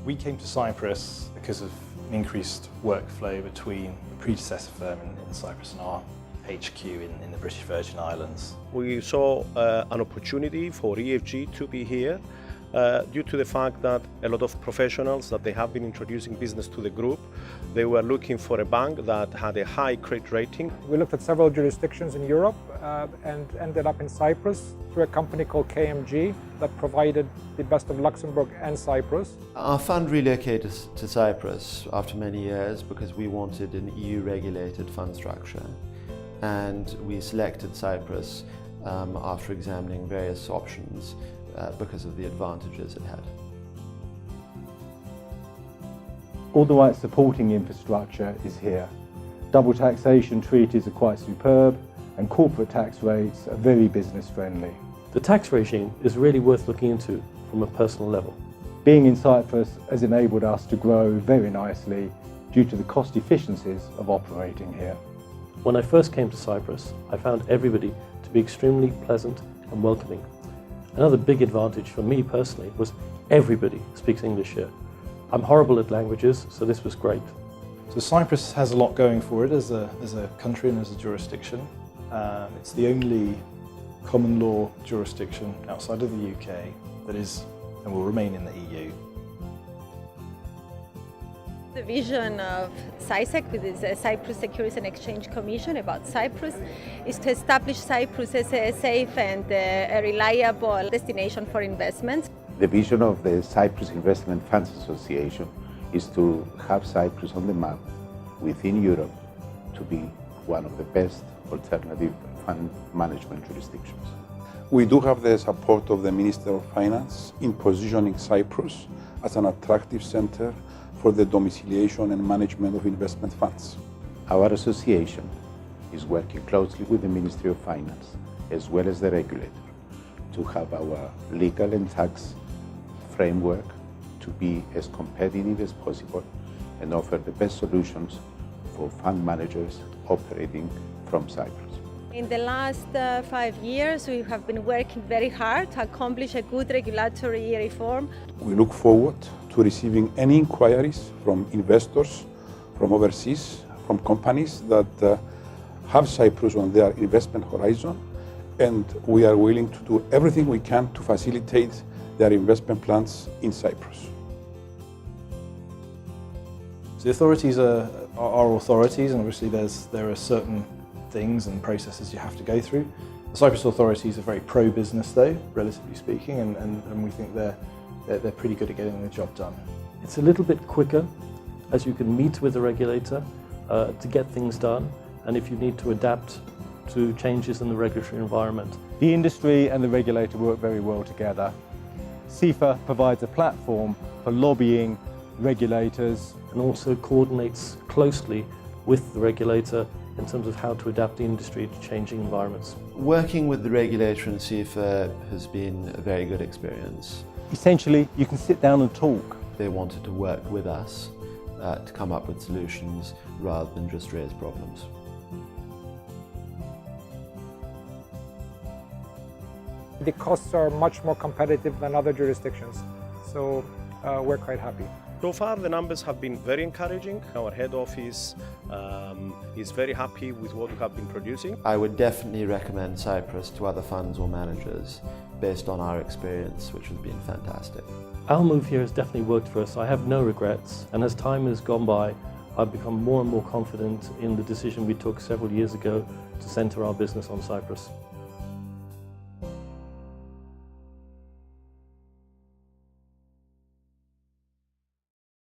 We came to Cyprus because of an increased workflow between the predecessor firm in Cyprus and our HQ in the British Virgin Islands. We saw an opportunity for EFG to be here due to the fact that a lot of professionals that they have been introducing business to the group, they were looking for a bank that had a high credit rating. We looked at several jurisdictions in Europe and ended up in Cyprus through a company called KMG that provided the best of Luxembourg and Cyprus. Our fund relocated to Cyprus after many years because we wanted an EU-regulated fund structure, and we selected Cyprus after examining various options because of the advantages it had. All the right supporting infrastructure is here. Double taxation treaties are quite superb, and corporate tax rates are very business friendly. The tax regime is really worth looking into from a personal level. Being in Cyprus has enabled us to grow very nicely due to the cost efficiencies of operating here. When I first came to Cyprus, I found everybody to be extremely pleasant and welcoming. Another big advantage for me personally was everybody speaks English here. I'm horrible at languages, so this was great. So Cyprus has a lot going for it as a country and as a jurisdiction. It's the only common law jurisdiction outside of the UK that is and will remain in the EU. The vision of CySEC, which is the Cyprus Securities and Exchange Commission, about Cyprus, is to establish Cyprus as a safe and a reliable destination for investments. The vision of the Cyprus Investment Funds Association is to have Cyprus on the map within Europe to be one of the best alternative fund management jurisdictions. We do have the support of the Minister of Finance in positioning Cyprus as an attractive center for the domiciliation and management of investment funds. Our association is working closely with the Ministry of Finance as well as the regulator to have our legal and tax framework to be as competitive as possible and offer the best solutions for fund managers operating from Cyprus. In the last 5 years, we have been working very hard to accomplish a good regulatory reform. We look forward to receiving any inquiries from investors from overseas, from companies that have Cyprus on their investment horizon, and we are willing to do everything we can to facilitate their investment plans in Cyprus. So the authorities are authorities, and obviously there are certain things and processes you have to go through. The Cyprus authorities are very pro-business though, relatively speaking, and we think they're pretty good at getting the job done. It's a little bit quicker as you can meet with the regulator to get things done, and if you need to adapt to changes in the regulatory environment. The industry and the regulator work very well together. CIFA provides a platform for lobbying regulators and also coordinates closely with the regulator in terms of how to adapt the industry to changing environments. Working with the regulator and CIFA has been a very good experience. Essentially, you can sit down and talk. They wanted to work with us to come up with solutions rather than just raise problems. The costs are much more competitive than other jurisdictions, so we're quite happy. So far the numbers have been very encouraging. Our head office is very happy with what we have been producing. I would definitely recommend Cyprus to other funds or managers based on our experience, which has been fantastic. Our move here has definitely worked for us. I have no regrets, and as time has gone by, I've become more and more confident in the decision we took several years ago to centre our business on Cyprus.